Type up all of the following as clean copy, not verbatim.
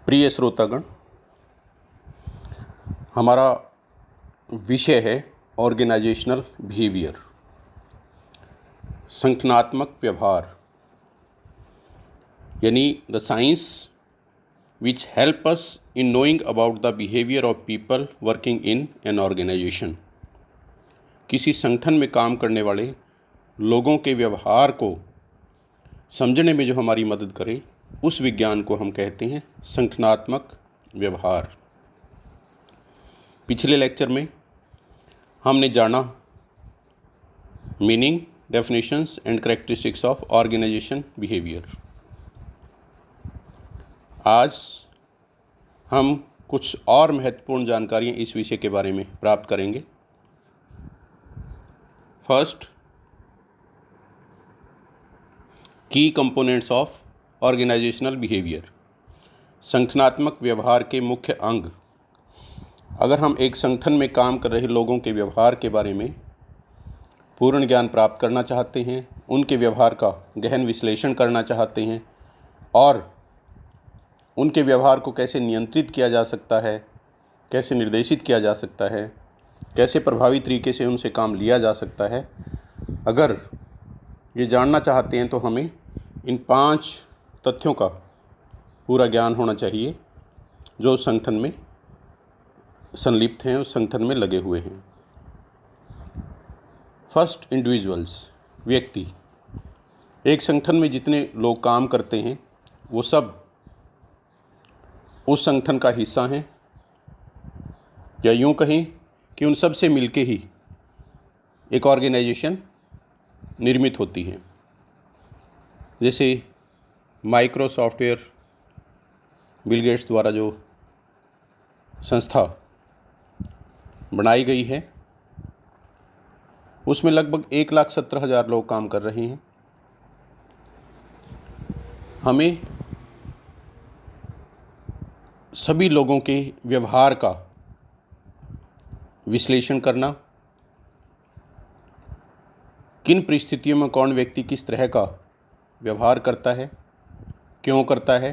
प्रिय श्रोतागण, हमारा विषय है ऑर्गेनाइजेशनल बिहेवियर, संगठनात्मक व्यवहार, यानी the science which help us in knowing about the behaviour of people working in an organisation. किसी संगठन में काम करने वाले लोगों के व्यवहार को समझने में जो हमारी मदद करे, उस विज्ञान को हम कहते हैं संगठनात्मक व्यवहार। पिछले लेक्चर में हमने जाना meaning, definitions and characteristics of organisation behaviour. आज हम कुछ और महत्वपूर्ण जानकारियाँ इस विषय के बारे में प्राप्त करेंगे। फर्स्ट, की कंपोनेंट्स ऑफ ऑर्गेनाइजेशनल बिहेवियर, संगठनात्मक व्यवहार के मुख्य अंग। अगर हम एक संगठन में काम कर रहे लोगों के व्यवहार के बारे में पूर्ण ज्ञान प्राप्त करना चाहते हैं, उनके व्यवहार का गहन विश्लेषण करना चाहते हैं और उनके व्यवहार को कैसे नियंत्रित किया जा सकता है, कैसे निर्देशित किया जा सकता है, कैसे प्रभावी तरीके से उनसे काम लिया जा सकता है, अगर ये जानना चाहते हैं तो हमें इन 5 तथ्यों का पूरा ज्ञान होना चाहिए जो उस संगठन में संलिप्त हैं, उस संगठन में लगे हुए हैं। फर्स्ट, इंडिविजुअल्स, व्यक्ति। एक संगठन में जितने लोग काम करते हैं वो सब उस संगठन का हिस्सा हैं, या यूँ कहें कि उन सब से मिलके ही एक ऑर्गेनाइजेशन निर्मित होती है। जैसे माइक्रोसॉफ्टवेयर, बिल गेट्स द्वारा जो संस्था बनाई गई है, उसमें लगभग 1,17,000 लोग काम कर रहे हैं। हमें सभी लोगों के व्यवहार का विश्लेषण करना, किन परिस्थितियों में कौन व्यक्ति किस तरह का व्यवहार करता है, क्यों करता है,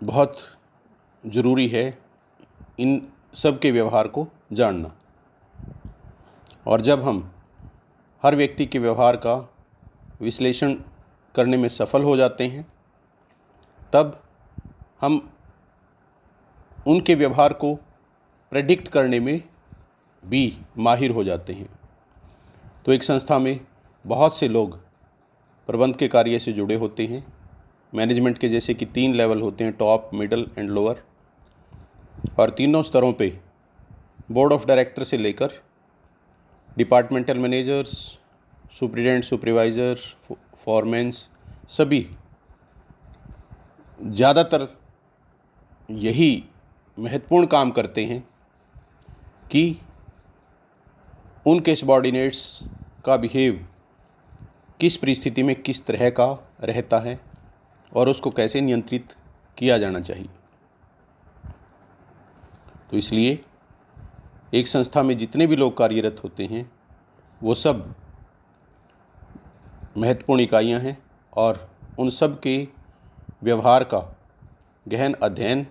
बहुत ज़रूरी है इन सब के व्यवहार को जानना। और जब हम हर व्यक्ति के व्यवहार का विश्लेषण करने में सफल हो जाते हैं, तब हम उनके व्यवहार को प्रेडिक्ट करने में भी माहिर हो जाते हैं। तो एक संस्था में बहुत से लोग प्रबंध के कार्य से जुड़े होते हैं। मैनेजमेंट के जैसे कि 3 लेवल होते हैं, टॉप, मिडल एंड लोअर, और तीनों स्तरों पे बोर्ड ऑफ डायरेक्टर से लेकर डिपार्टमेंटल मैनेजर्स, सुप्रिटेंडेंट, सुपरवाइज़र, फॉरमैन्स, सभी ज़्यादातर यही महत्वपूर्ण काम करते हैं कि उनके सबॉर्डिनेट्स का बिहेव किस परिस्थिति में किस तरह का रहता है और उसको कैसे नियंत्रित किया जाना चाहिए। तो इसलिए एक संस्था में जितने भी लोग कार्यरत होते हैं वो सब महत्वपूर्ण इकाइयां हैं और उन सब के व्यवहार का गहन अध्ययन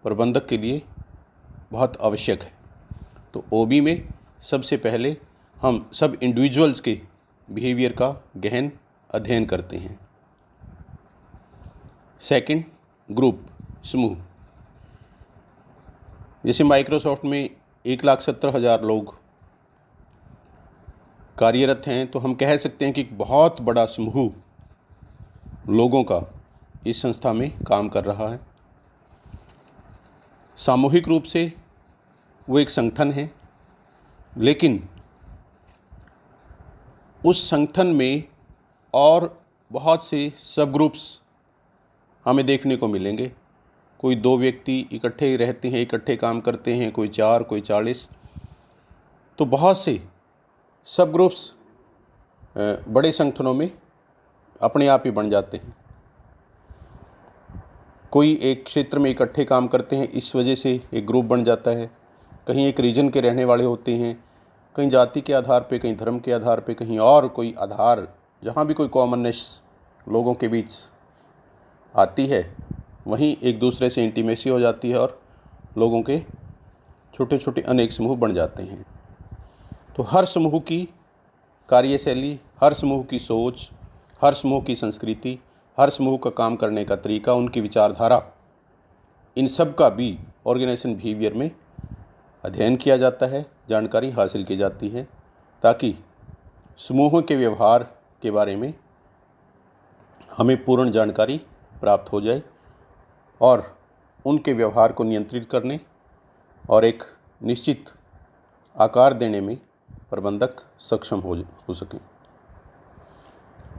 प्रबंधक के लिए बहुत आवश्यक है। तो ओबी में सबसे पहले हम सब इंडिविजुअल्स के बिहेवियर का गहन अध्ययन करते हैं। सेकंड, ग्रुप, समूह। जैसे माइक्रोसॉफ्ट में 1,17,000 लोग कार्यरत हैं, तो हम कह सकते हैं कि एक बहुत बड़ा समूह लोगों का इस संस्था में काम कर रहा है। सामूहिक रूप से वो एक संगठन है, लेकिन उस संगठन में और बहुत से सब ग्रुप्स हमें देखने को मिलेंगे। कोई 2 व्यक्ति इकट्ठे रहते हैं, इकट्ठे काम करते हैं, कोई 4, कोई 40। तो बहुत से सब ग्रुप्स बड़े संगठनों में अपने आप ही बन जाते हैं। कोई एक क्षेत्र में इकट्ठे काम करते हैं, इस वजह से एक ग्रुप बन जाता है। कहीं एक रीजन के रहने वाले होते हैं, कहीं जाति के आधार पे, कहीं धर्म के आधार पे, कहीं और कोई आधार, जहाँ भी कोई कॉमननेस लोगों के बीच आती है वहीं एक दूसरे से इंटीमेसी हो जाती है और लोगों के छोटे छोटे अनेक समूह बन जाते हैं। तो हर समूह की कार्यशैली, हर समूह की सोच, हर समूह की संस्कृति, हर समूह का काम करने का तरीका, उनकी विचारधारा, इन सब का भी ऑर्गेनाइजेशन बिहेवियर में अध्ययन किया जाता है, जानकारी हासिल की जाती है, ताकि समूहों के व्यवहार के बारे में हमें पूर्ण जानकारी प्राप्त हो जाए और उनके व्यवहार को नियंत्रित करने और एक निश्चित आकार देने में प्रबंधक सक्षम हो सके।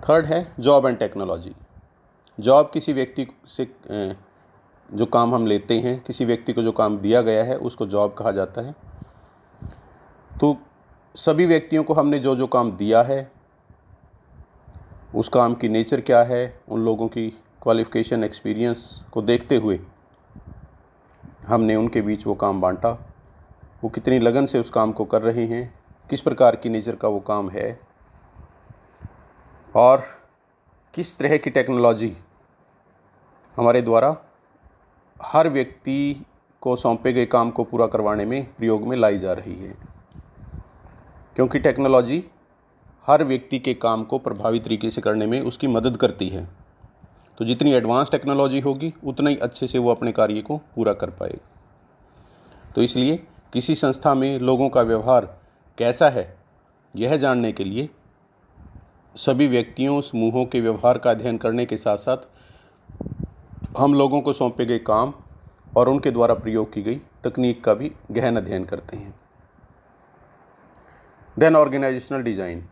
थर्ड है जॉब एंड टेक्नोलॉजी। जॉब किसी व्यक्ति से जो काम हम लेते हैं, किसी व्यक्ति को जो काम दिया गया है उसको जॉब कहा जाता है। तो सभी व्यक्तियों को हमने जो जो काम दिया है, उस काम की नेचर क्या है, उन लोगों की क्वालिफ़िकेशन, एक्सपीरियंस को देखते हुए हमने उनके बीच वो काम बांटा। वो कितनी लगन से उस काम को कर रहे हैं, किस प्रकार की नेचर का वो काम है और किस तरह की टेक्नोलॉजी हमारे द्वारा हर व्यक्ति को सौंपे गए काम को पूरा करवाने में प्रयोग में लाई जा रही है। क्योंकि टेक्नोलॉजी हर व्यक्ति के काम को प्रभावी तरीके से करने में उसकी मदद करती है। तो जितनी एडवांस टेक्नोलॉजी होगी उतना ही अच्छे से वो अपने कार्य को पूरा कर पाएगा। तो इसलिए किसी संस्था में लोगों का व्यवहार कैसा है, यह जानने के लिए सभी व्यक्तियों, समूहों के व्यवहार का अध्ययन करने के साथ साथ हम लोगों को सौंपे गए काम और उनके द्वारा प्रयोग की गई तकनीक का भी गहन अध्ययन करते हैं। देन ऑर्गेनाइजेशनल डिज़ाइन,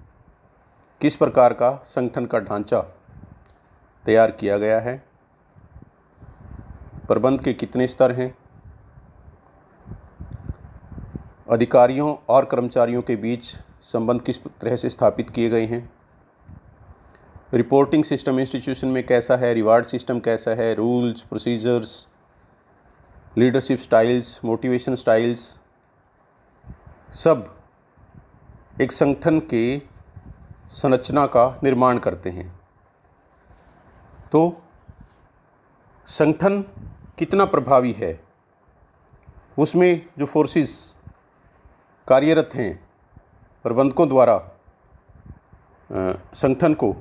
किस प्रकार का संगठन का ढांचा तैयार किया गया है, प्रबंध के कितने स्तर हैं, अधिकारियों और कर्मचारियों के बीच संबंध किस तरह से स्थापित किए गए हैं, रिपोर्टिंग सिस्टम इंस्टीट्यूशन में कैसा है, रिवार्ड सिस्टम कैसा है, rules, procedures, leadership styles, motivation styles, सब एक संगठन के संरचना का निर्माण करते हैं। तो संगठन कितना प्रभावी है, उसमें जो फोर्सेस कार्यरत हैं प्रबंधकों द्वारा संगठन को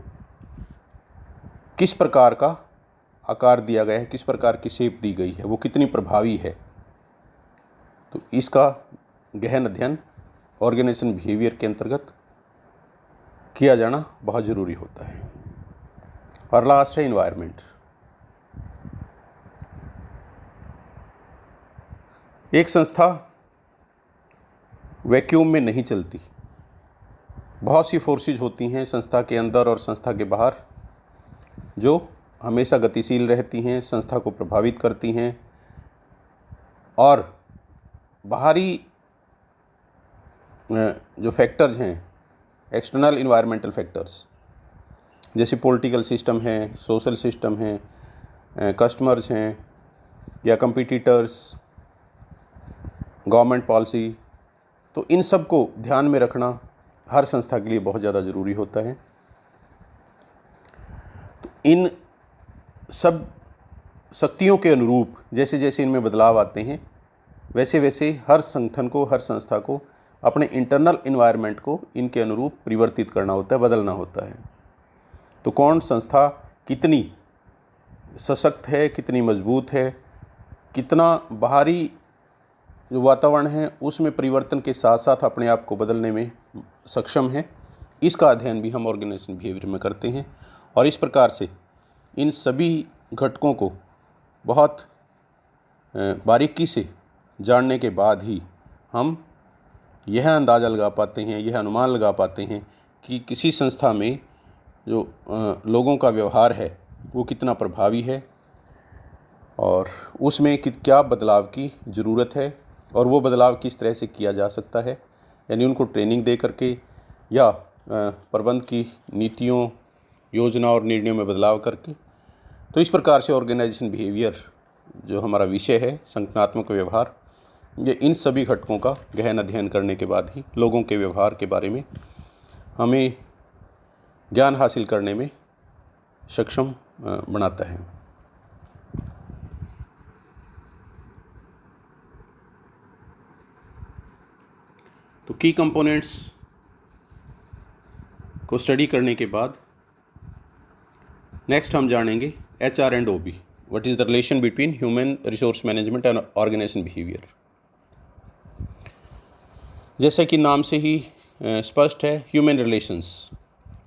किस प्रकार का आकार दिया गया है, किस प्रकार की शेप दी गई है, वो कितनी प्रभावी है। तो इसका गहन अध्ययन ऑर्गेनाइजेशन बिहेवियर के अंतर्गत किया जाना बहुत ज़रूरी होता है। और लास्ट है इन्वायरमेंट। एक संस्था वैक्यूम में नहीं चलती। बहुत सी फोर्सेस होती हैं संस्था के अंदर और संस्था के बाहर जो हमेशा गतिशील रहती हैं, संस्था को प्रभावित करती हैं और बाहरी जो फैक्टर्स हैं, एक्सटर्नल इन्वायरमेंटल फैक्टर्स, जैसे पॉलिटिकल सिस्टम है, सोशल सिस्टम है, कस्टमर्स हैं या कंपटीटर्स, गवर्नमेंट पॉलिसी, तो इन सब को ध्यान में रखना हर संस्था के लिए बहुत ज़्यादा ज़रूरी होता है। तो इन सब शक्तियों के अनुरूप जैसे जैसे इनमें बदलाव आते हैं वैसे वैसे हर संगठन को, हर संस्था को अपने इंटरनल इन्वायरमेंट को इनके अनुरूप परिवर्तित करना होता है, बदलना होता है। तो कौन संस्था कितनी सशक्त है, कितनी मजबूत है, कितना बाहरी जो वातावरण है उसमें परिवर्तन के साथ साथ अपने आप को बदलने में सक्षम है, इसका अध्ययन भी हम ऑर्गेनाइजेशन बिहेवियर में करते हैं। और इस प्रकार से इन सभी घटकों को बहुत बारीकी से जानने के बाद ही हम यह अंदाज़ा लगा पाते हैं, यह अनुमान लगा पाते हैं कि किसी संस्था में जो लोगों का व्यवहार है वो कितना प्रभावी है और उसमें क्या बदलाव की ज़रूरत है और वो बदलाव किस तरह से किया जा सकता है। यानी उनको ट्रेनिंग दे करके या प्रबंध की नीतियों, योजना और निर्णयों में बदलाव करके। तो इस प्रकार से ऑर्गेनाइजेशन बिहेवियर जो हमारा विषय है, संगठनात्मक व्यवहार, ये इन सभी घटकों का गहन अध्ययन करने के बाद ही लोगों के व्यवहार के बारे में हमें ज्ञान हासिल करने में सक्षम बनाता है। तो की कंपोनेंट्स को स्टडी करने के बाद नेक्स्ट हम जानेंगे HR and OB, what is the relation between human resource management and organisation behaviour. जैसा कि नाम से ही स्पष्ट है, ह्यूमन रिलेशंस,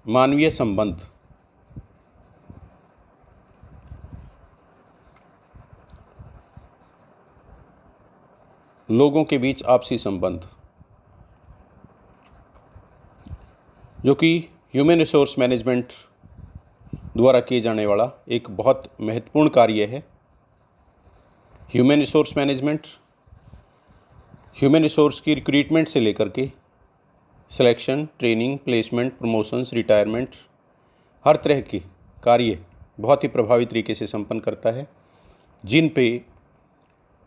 मानवीय संबंध, लोगों के बीच आपसी संबंध, जो कि ह्यूमन रिसोर्स मैनेजमेंट द्वारा किए जाने वाला एक बहुत महत्वपूर्ण कार्य है। Human resource management human resource की रिक्रूटमेंट से लेकर के selection, training, placement, promotions, retirement, हर तरह के कार्य बहुत ही प्रभावी तरीके से संपन्न करता है, जिन पे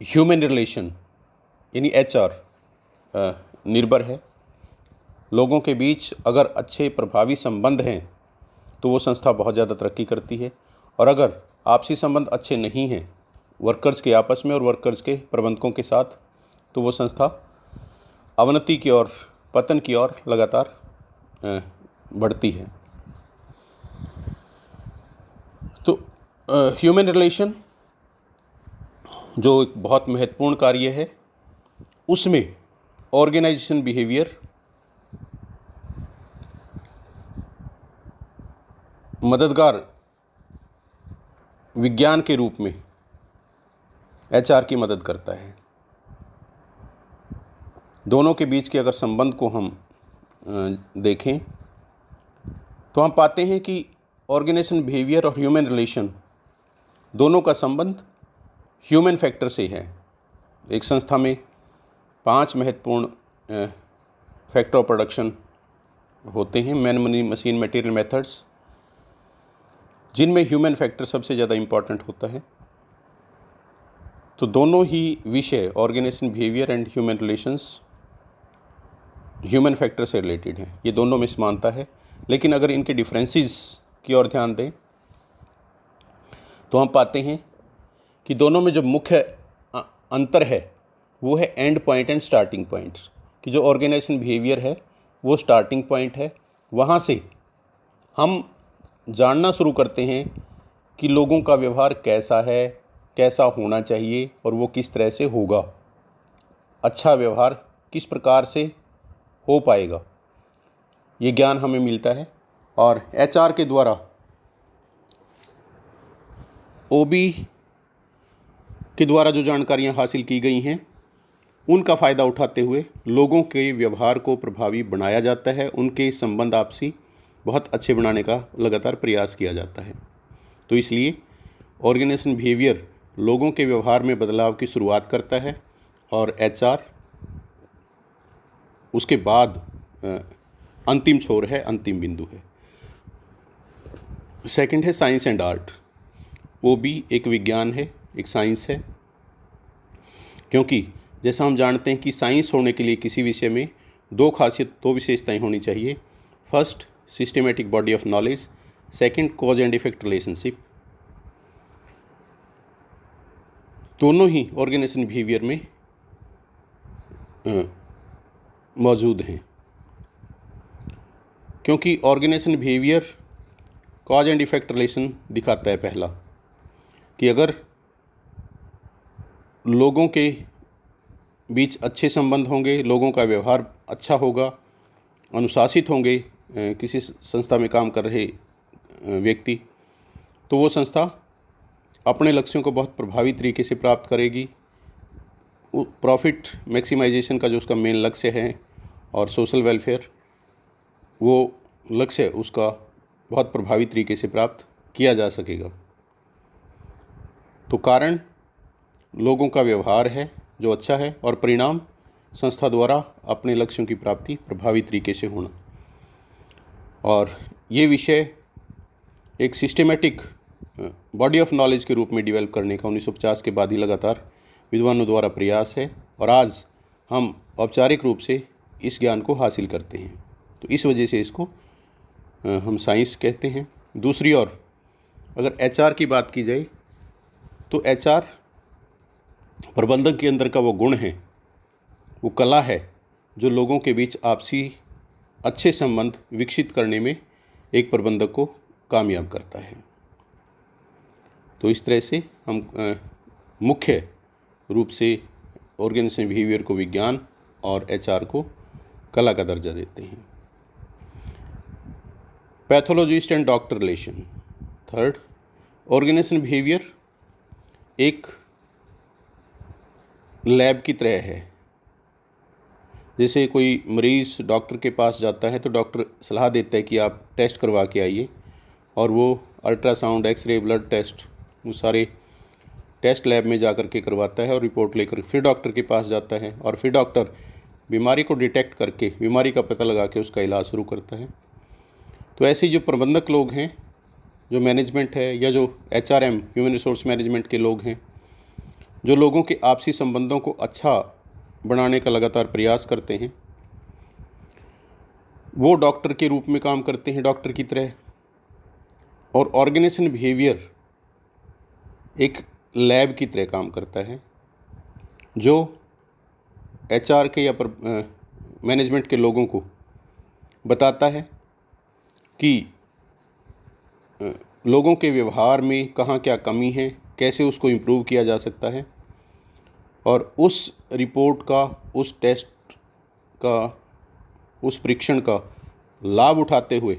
ह्यूमन रिलेशन यानी HR निर्भर है। लोगों के बीच अगर अच्छे प्रभावी संबंध हैं तो वो संस्था बहुत ज़्यादा तरक्की करती है, और अगर आपसी संबंध अच्छे नहीं हैं वर्कर्स के आपस में और वर्कर्स के प्रबंधकों के साथ, तो वो संस्था अवनति की ओर, पतन की ओर लगातार बढ़ती है। तो ह्यूमन रिलेशन जो एक बहुत महत्वपूर्ण कार्य है, उसमें ऑर्गेनाइजेशन बिहेवियर मददगार विज्ञान के रूप में HR की मदद करता है। दोनों के बीच के अगर संबंध को हम देखें तो हम पाते हैं कि ऑर्गेनाइजेशन बिहेवियर और ह्यूमन रिलेशन दोनों का संबंध ह्यूमन फैक्टर से है। एक संस्था में 5 महत्वपूर्ण फैक्टर ऑफ प्रोडक्शन होते हैं, man, money, machine, material, methods, जिनमें ह्यूमन फैक्टर सबसे ज़्यादा इम्पॉर्टेंट होता है। तो दोनों ही विषय, organisation behaviour and human relations, human factor से रिलेटेड हैं। ये दोनों में समानता है, लेकिन अगर इनके डिफरेंसेस की ओर ध्यान दें तो हम पाते हैं कि दोनों में जो मुख्य अंतर है वो है and point and starting points. कि जो ऑर्गेनाइजेशन बिहेवियर है वो स्टार्टिंग पॉइंट है, वहाँ से हम जानना शुरू करते हैं कि लोगों का व्यवहार कैसा है, कैसा होना चाहिए और वो किस तरह से होगा, अच्छा व्यवहार किस प्रकार से हो पाएगा, ये ज्ञान हमें मिलता है। और HR के द्वारा OB के द्वारा जो जानकारियाँ हासिल की गई हैं उनका फ़ायदा उठाते हुए लोगों के व्यवहार को प्रभावी बनाया जाता है, उनके संबंध आपसी बहुत अच्छे बनाने का लगातार प्रयास किया जाता है। तो इसलिए ऑर्गेनाइजेशन बिहेवियर लोगों के व्यवहार में बदलाव की शुरुआत करता है और HR उसके बाद अंतिम छोर है, अंतिम बिंदु है। सेकंड है साइंस एंड आर्ट। वो भी एक विज्ञान है, एक साइंस है, क्योंकि जैसा हम जानते हैं कि साइंस होने के लिए किसी विषय में दो विशेषताएं होनी चाहिए। First, systematic body of knowledge, second, cause and effect relationship. दोनों ही ऑर्गेनाइजेशन बिहेवियर में मौजूद हैं, क्योंकि organisation behaviour cause and effect relation दिखाता है। पहला कि अगर लोगों के बीच अच्छे संबंध होंगे, लोगों का व्यवहार अच्छा होगा, अनुशासित होंगे किसी संस्था में काम कर रहे व्यक्ति, तो वो संस्था अपने लक्ष्यों को बहुत प्रभावी तरीके से प्राप्त करेगी। प्रॉफिट मैक्सिमाइजेशन का जो उसका मेन लक्ष्य है और सोशल वेलफेयर, वो लक्ष्य उसका बहुत प्रभावी तरीके से प्राप्त किया जा सकेगा। तो कारण लोगों का व्यवहार है जो अच्छा है, और परिणाम संस्था द्वारा अपने लक्ष्यों की प्राप्ति प्रभावी तरीके से होना। और ये विषय एक सिस्टमेटिक बॉडी ऑफ नॉलेज के रूप में डेवलप करने का 1950 के बाद ही लगातार विद्वानों द्वारा प्रयास है, और आज हम औपचारिक रूप से इस ज्ञान को हासिल करते हैं। तो इस वजह से इसको हम साइंस कहते हैं। दूसरी ओर अगर HR की बात की जाए तो HR प्रबंधक के अंदर का वो गुण है, वो कला है जो लोगों के बीच आपसी अच्छे संबंध विकसित करने में एक प्रबंधक को कामयाब करता है। तो इस तरह से हम मुख्य रूप से ऑर्गेनाइजेशन बिहेवियर को विज्ञान और एचआर को कला का दर्जा देते हैं। Pathologist and doctor relation. Third, organisation behaviour एक लैब की तरह है। जैसे कोई मरीज़ डॉक्टर के पास जाता है तो डॉक्टर सलाह देता है कि आप टेस्ट करवा के आइए, और वो अल्ट्रासाउंड, एक्सरे, ब्लड टेस्ट, वो सारे टेस्ट लैब में जा कर के करवाता है और रिपोर्ट लेकर फिर डॉक्टर के पास जाता है, और फिर डॉक्टर बीमारी को डिटेक्ट करके बीमारी का पता लगा के उसका इलाज शुरू करता है। तो ऐसे जो प्रबंधक लोग हैं, जो मैनेजमेंट है, या जो एचआरएम ह्यूमन रिसोर्स मैनेजमेंट के लोग हैं, जो लोगों के आपसी संबंधों को अच्छा बनाने का लगातार प्रयास करते हैं, वो डॉक्टर के रूप में काम करते हैं, डॉक्टर की तरह। और ऑर्गेनाइजेशन बिहेवियर एक लैब की तरह काम करता है, जो एचआर के या मैनेजमेंट के लोगों को बताता है कि लोगों के व्यवहार में कहाँ क्या कमी है, कैसे उसको इम्प्रूव किया जा सकता है, और उस रिपोर्ट का, उस टेस्ट का, उस परीक्षण का लाभ उठाते हुए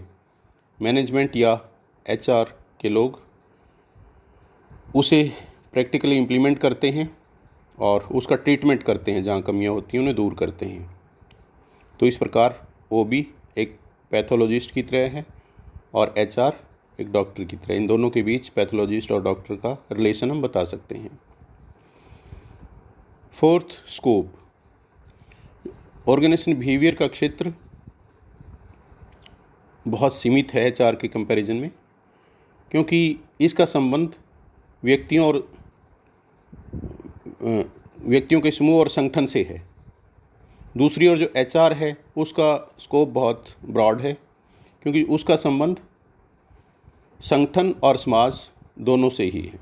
मैनेजमेंट या एचआर के लोग उसे प्रैक्टिकली इम्प्लीमेंट करते हैं और उसका ट्रीटमेंट करते हैं, जहाँ कमियाँ होती हैं उन्हें दूर करते हैं। तो इस प्रकार ओबी एक पैथोलॉजिस्ट की तरह है और एचआर एक डॉक्टर की तरह। इन दोनों के बीच पैथोलॉजिस्ट और डॉक्टर का रिलेशन हम बता सकते हैं। Fourth, scope. ऑर्गेनाइजेशन बिहेवियर का क्षेत्र बहुत सीमित है एचआर के कंपैरिजन में, क्योंकि इसका संबंध व्यक्तियों के समूह और संगठन से है। दूसरी ओर जो एचआर है उसका स्कोप बहुत ब्रॉड है, क्योंकि उसका संबंध संगठन और समाज दोनों से ही है।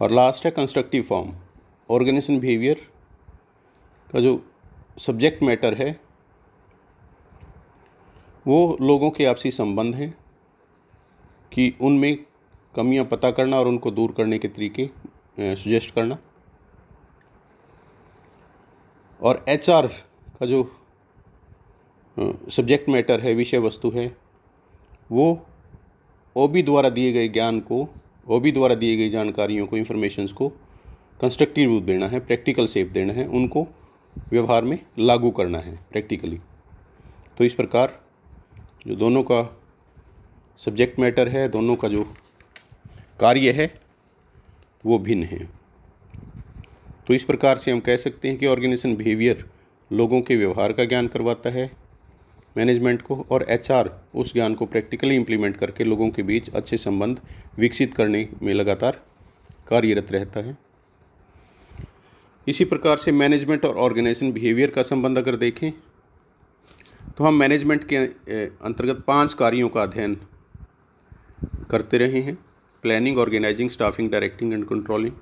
और लास्ट है कंस्ट्रक्टिव फॉर्म। ऑर्गेनाइजेशन बिहेवियर का जो सब्जेक्ट मैटर है वो लोगों के आपसी संबंध हैं, कि उनमें कमियां पता करना और उनको दूर करने के तरीके सुजेस्ट करना। और एचआर का जो सब्जेक्ट मैटर है, विषय वस्तु है, वो ओबी द्वारा दिए गए ज्ञान को, ओबी द्वारा दिए गई जानकारियों को, इन्फॉर्मेशंस को कंस्ट्रक्टिव रूप देना है, प्रैक्टिकल शेप देना है, उनको व्यवहार में लागू करना है प्रैक्टिकली। तो इस प्रकार जो दोनों का सब्जेक्ट मैटर है, दोनों का जो कार्य है, वो भिन्न है। तो इस प्रकार से हम कह सकते हैं कि ऑर्गेनाइजेशन बिहेवियर लोगों के व्यवहार का ज्ञान करवाता है मैनेजमेंट को, और एचआर उस ज्ञान को प्रैक्टिकली इम्प्लीमेंट करके लोगों के बीच अच्छे संबंध विकसित करने में लगातार कार्यरत रहता है। इसी प्रकार से मैनेजमेंट और ऑर्गेनाइजेशन बिहेवियर का संबंध अगर देखें तो हम मैनेजमेंट के अंतर्गत 5 कार्यों का अध्ययन करते रहे हैं: planning, organising, staffing, directing and controlling.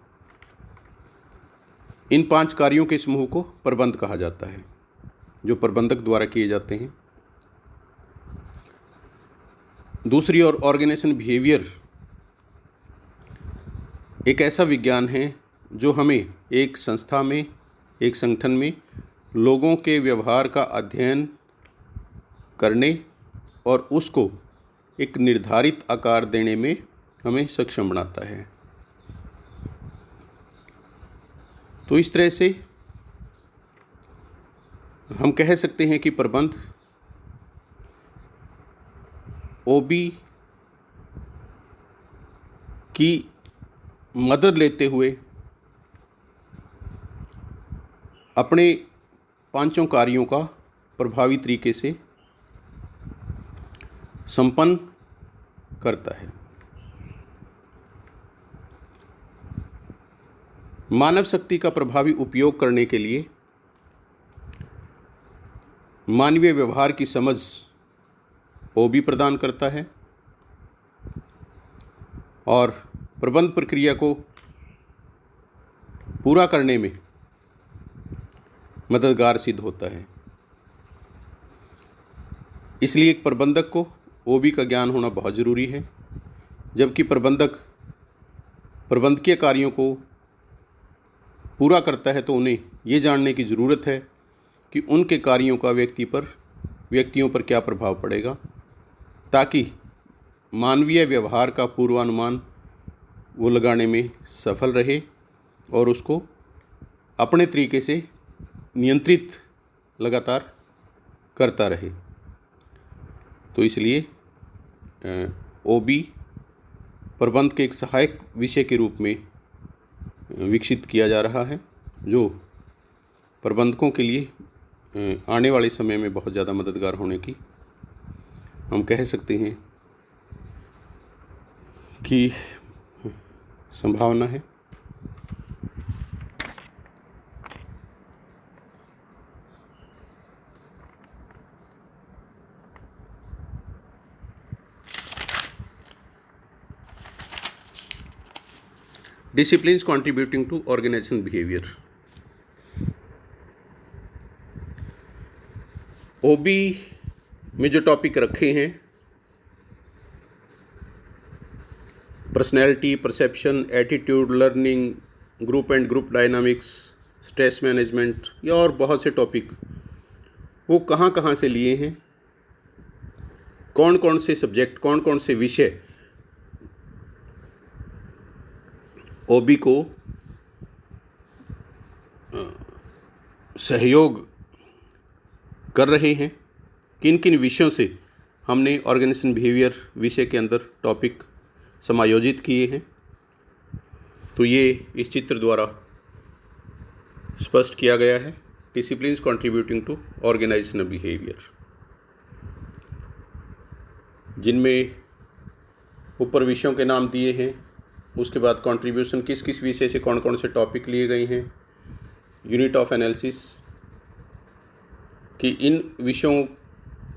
इन 5 कार्यों के समूह को प्रबंध कहा जाता है, जो प्रबंधक द्वारा किए जाते हैं। दूसरी ओर ऑर्गेनाइजेशन बिहेवियर एक ऐसा विज्ञान है जो हमें एक संस्था में, एक संगठन में लोगों के व्यवहार का अध्ययन करने और उसको एक निर्धारित आकार देने में हमें सक्षम बनाता है। तो इस तरह से हम कह सकते हैं कि प्रबंध ओबी की मदद लेते हुए अपने 5 कार्यों का प्रभावी तरीके से संपन्न करता है। मानव शक्ति का प्रभावी उपयोग करने के लिए मानवीय व्यवहार की समझ ओबी प्रदान करता है, और प्रबंध प्रक्रिया को पूरा करने में मददगार सिद्ध होता है। इसलिए एक प्रबंधक को ओबी का ज्ञान होना बहुत ज़रूरी है। जबकि प्रबंधक प्रबंधकीय कार्यों को पूरा करता है तो उन्हें ये जानने की ज़रूरत है कि उनके कार्यों का व्यक्तियों पर क्या प्रभाव पड़ेगा, ताकि मानवीय व्यवहार का पूर्वानुमान वो लगाने में सफल रहे और उसको अपने तरीके से नियंत्रित लगातार करता रहे। तो इसलिए ओबी प्रबंध के एक सहायक विषय के रूप में विकसित किया जा रहा है, जो प्रबंधकों के लिए आने वाले समय में बहुत ज़्यादा मददगार होने की हम कह सकते हैं कि संभावना है। Disciplines contributing to organisation behaviour. OB में जो टॉपिक रखे हैं, personality, perception, attitude, learning, group and group dynamics, stress management, या और बहुत से टॉपिक वो कहाँ कहाँ से लिए हैं, कौन कौन से सब्जेक्ट, कौन कौन से विषय ओबी को सहयोग कर रहे हैं, किन किन विषयों से हमने ऑर्गेनाइजेशन बिहेवियर विषय के अंदर टॉपिक समायोजित किए हैं, तो ये इस चित्र द्वारा स्पष्ट किया गया है। Disciplines contributing to organisational behaviour, जिनमें ऊपर विषयों के नाम दिए हैं, उसके बाद कंट्रीब्यूशन किस किस विषय से कौन कौन से टॉपिक लिए गए हैं, यूनिट ऑफ एनालिसिस कि इन विषयों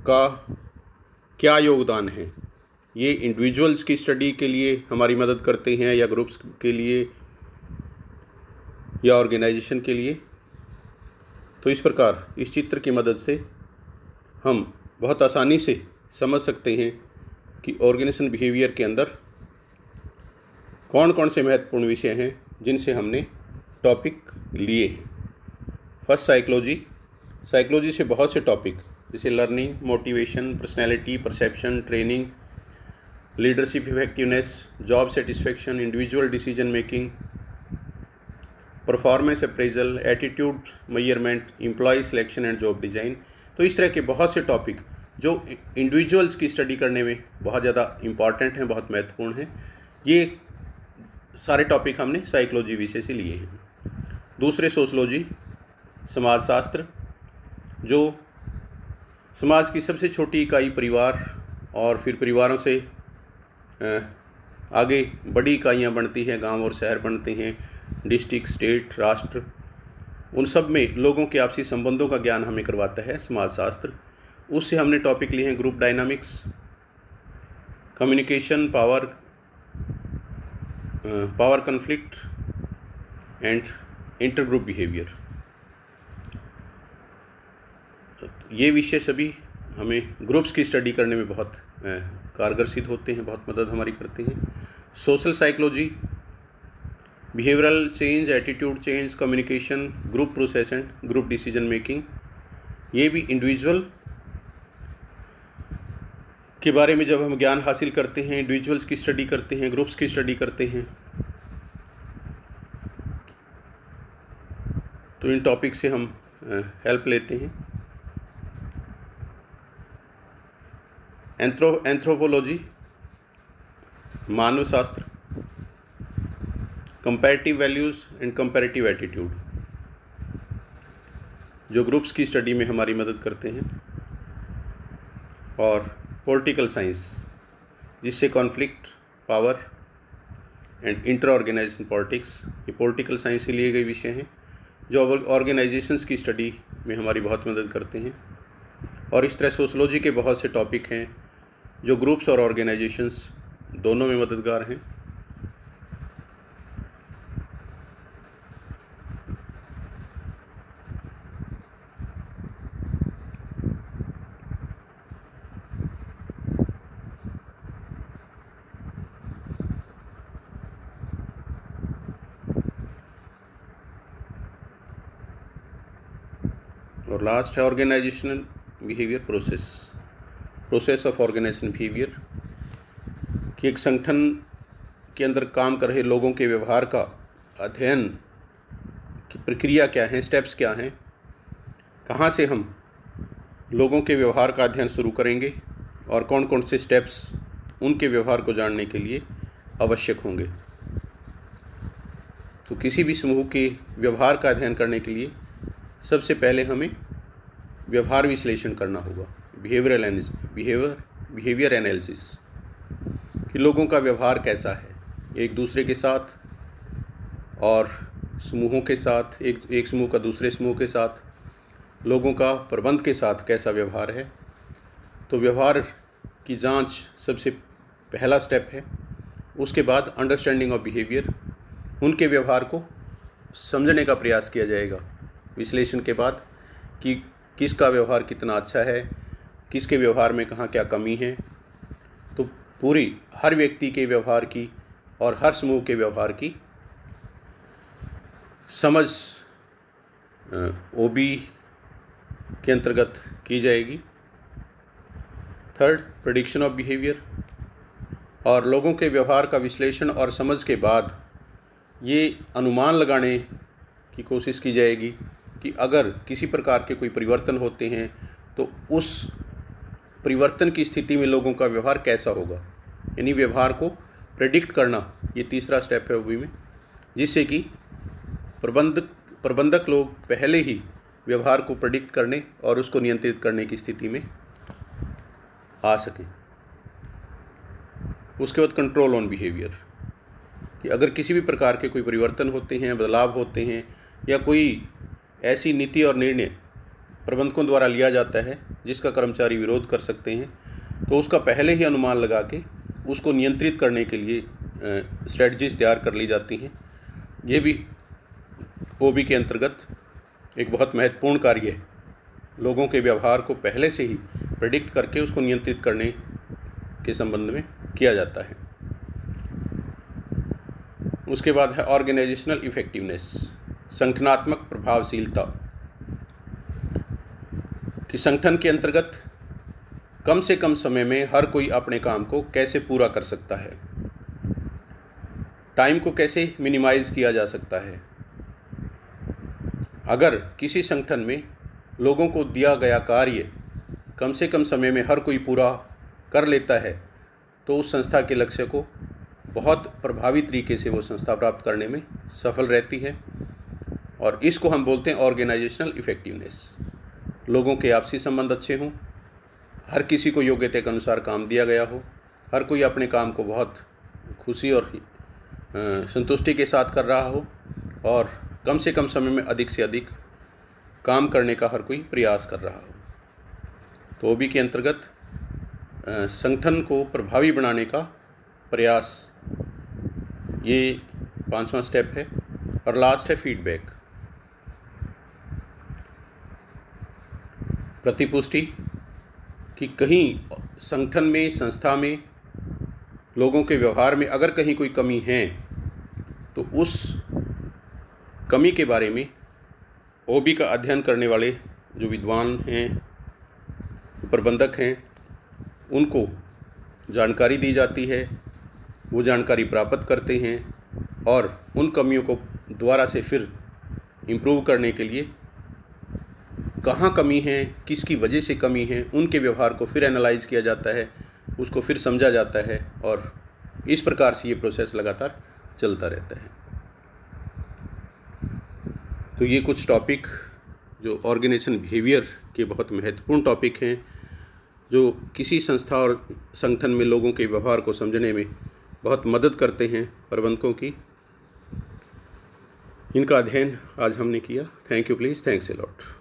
का क्या योगदान है, ये इंडिविजुअल्स की स्टडी के लिए हमारी मदद करते हैं या ग्रुप्स के लिए या ऑर्गेनाइजेशन के लिए। तो इस प्रकार इस चित्र की मदद से हम बहुत आसानी से समझ सकते हैं कि ऑर्गेनाइजेशन बिहेवियर के अंदर कौन कौन से महत्वपूर्ण विषय हैं जिनसे हमने टॉपिक लिए हैं। फर्स्ट साइकोलॉजी से बहुत से टॉपिक जैसे learning, motivation, personality, perception, training, leadership effectiveness, job satisfaction, individual decision making, performance appraisal, attitude measurement, employ selection and job design. तो इस तरह के बहुत से टॉपिक जो इंडिविजुअल्स की स्टडी करने में बहुत ज़्यादा इम्पॉर्टेंट हैं, बहुत महत्वपूर्ण हैं, ये सारे टॉपिक हमने साइकोलॉजी विषय से लिए हैं। दूसरे सोशलॉजी, समाजशास्त्र, जो समाज की सबसे छोटी इकाई परिवार और फिर परिवारों से आगे बड़ी इकाइयाँ बनती हैं, गांव और शहर बनते हैं, डिस्ट्रिक्ट, स्टेट, राष्ट्र, उन सब में लोगों के आपसी संबंधों का ज्ञान हमें करवाता है समाजशास्त्र। उससे हमने टॉपिक लिए हैं group dynamics, communication, power conflict and intergroup behaviour. ये विषय सभी हमें ग्रुप्स की स्टडी करने में बहुत कारगर सिद्ध होते हैं, बहुत मदद हमारी करते हैं। Social psychology, behavioural change, attitude change, communication, group process and group decision making, ये भी इंडिविजुअल के बारे में जब हम ज्ञान हासिल करते हैं, इंडिविजुअल्स की स्टडी करते हैं, ग्रुप्स की स्टडी करते हैं, तो इन टॉपिक से हम हेल्प लेते हैं। एंथ्रोपोलॉजी, मानव शास्त्र, comparative values and comparative attitude, जो ग्रुप्स की स्टडी में हमारी मदद करते हैं। और पॉलिटिकल साइंस, जिससे conflict, power and inter organisation politics, ये पॉलिटिकल साइंस से लिए गए विषय हैं जो ऑर्गेनाइजेशंस की स्टडी में हमारी बहुत मदद करते हैं। और इस तरह सोशलॉजी के बहुत से टॉपिक हैं जो ग्रुप्स और ऑर्गेनाइजेशंस दोनों में मददगार हैं। और लास्ट है organisational behaviour process of organisation behaviour, कि एक संगठन के अंदर काम कर रहे लोगों के व्यवहार का अध्ययन की प्रक्रिया क्या है, स्टेप्स क्या हैं, कहाँ से हम लोगों के व्यवहार का अध्ययन शुरू करेंगे और कौन कौन से स्टेप्स उनके व्यवहार को जानने के लिए आवश्यक होंगे। तो किसी भी समूह के व्यवहार का अध्ययन करने के लिए सबसे पहले हमें व्यवहार विश्लेषण करना होगा, बिहेवियर एनालिसिस, कि लोगों का व्यवहार कैसा है एक दूसरे के साथ और समूहों के साथ, एक समूह का दूसरे समूह के साथ, लोगों का प्रबंध के साथ कैसा व्यवहार है। तो व्यवहार की जांच सबसे पहला स्टेप है। उसके बाद अंडरस्टैंडिंग ऑफ बिहेवियर, उनके व्यवहार को समझने का प्रयास किया जाएगा विश्लेषण के बाद, कि किसका व्यवहार कितना अच्छा है, किसके व्यवहार में कहाँ क्या कमी है। तो पूरी हर व्यक्ति के व्यवहार की और हर समूह के व्यवहार की समझ ओबी के अंतर्गत की जाएगी। थर्ड, प्रेडिक्शन ऑफ बिहेवियर, और लोगों के व्यवहार का विश्लेषण और समझ के बाद ये अनुमान लगाने की कोशिश की जाएगी कि अगर किसी प्रकार के कोई परिवर्तन होते हैं तो उस परिवर्तन की स्थिति में लोगों का व्यवहार कैसा होगा। यानी व्यवहार को प्रेडिक्ट करना, ये तीसरा स्टेप है ओबी में, जिससे कि प्रबंधक लोग पहले ही व्यवहार को प्रेडिक्ट करने और उसको नियंत्रित करने की स्थिति में आ सकें। उसके बाद कंट्रोल ऑन बिहेवियर, कि अगर किसी भी प्रकार के कोई परिवर्तन होते हैं, बदलाव होते हैं, या कोई ऐसी नीति और निर्णय प्रबंधकों द्वारा लिया जाता है जिसका कर्मचारी विरोध कर सकते हैं, तो उसका पहले ही अनुमान लगा के उसको नियंत्रित करने के लिए स्ट्रेटजीज तैयार कर ली जाती हैं। ये भी ओबी के अंतर्गत एक बहुत महत्वपूर्ण कार्य है। लोगों के व्यवहार को पहले से ही प्रेडिक्ट करके उसको नियंत्रित करने के संबंध में किया जाता है। उसके बाद है ऑर्गेनाइजेशनल इफेक्टिवनेस, संगठनात्मक प्रभावशीलता, कि संगठन के अंतर्गत कम से कम समय में हर कोई अपने काम को कैसे पूरा कर सकता है, टाइम को कैसे मिनिमाइज किया जा सकता है। अगर किसी संगठन में लोगों को दिया गया कार्य कम से कम समय में हर कोई पूरा कर लेता है तो उस संस्था के लक्ष्य को बहुत प्रभावी तरीके से वो संस्था प्राप्त करने में सफल रहती है। और इसको हम बोलते हैं ऑर्गेनाइजेशनल इफेक्टिवनेस। लोगों के आपसी संबंध अच्छे हों, हर किसी को योग्यता के अनुसार काम दिया गया हो, हर कोई अपने काम को बहुत खुशी और संतुष्टि के साथ कर रहा हो, और कम से कम समय में अधिक से अधिक काम करने का हर कोई प्रयास कर रहा हो। तो ओबी के अंतर्गत संगठन को प्रभावी बनाने का प्रयास, ये 5वां स्टेप है। और लास्ट है फीडबैक, प्रतिपुष्टि, कि कहीं संगठन में, संस्था में, लोगों के व्यवहार में अगर कहीं कोई कमी है तो उस कमी के बारे में ओबी का अध्ययन करने वाले जो विद्वान हैं, प्रबंधक हैं, उनको जानकारी दी जाती है। वो जानकारी प्राप्त करते हैं और उन कमियों को दोबारा से फिर इम्प्रूव करने के लिए कहाँ कमी है, किसकी वजह से कमी है, उनके व्यवहार को फिर एनालाइज किया जाता है, उसको फिर समझा जाता है, और इस प्रकार से ये प्रोसेस लगातार चलता रहता है। तो ये कुछ टॉपिक जो ऑर्गेनाइजेशन बिहेवियर के बहुत महत्वपूर्ण टॉपिक हैं, जो किसी संस्था और संगठन में लोगों के व्यवहार को समझने में बहुत मदद करते हैं प्रबंधकों की, इनका अध्ययन आज हमने किया। Thank you please, thanks a lot.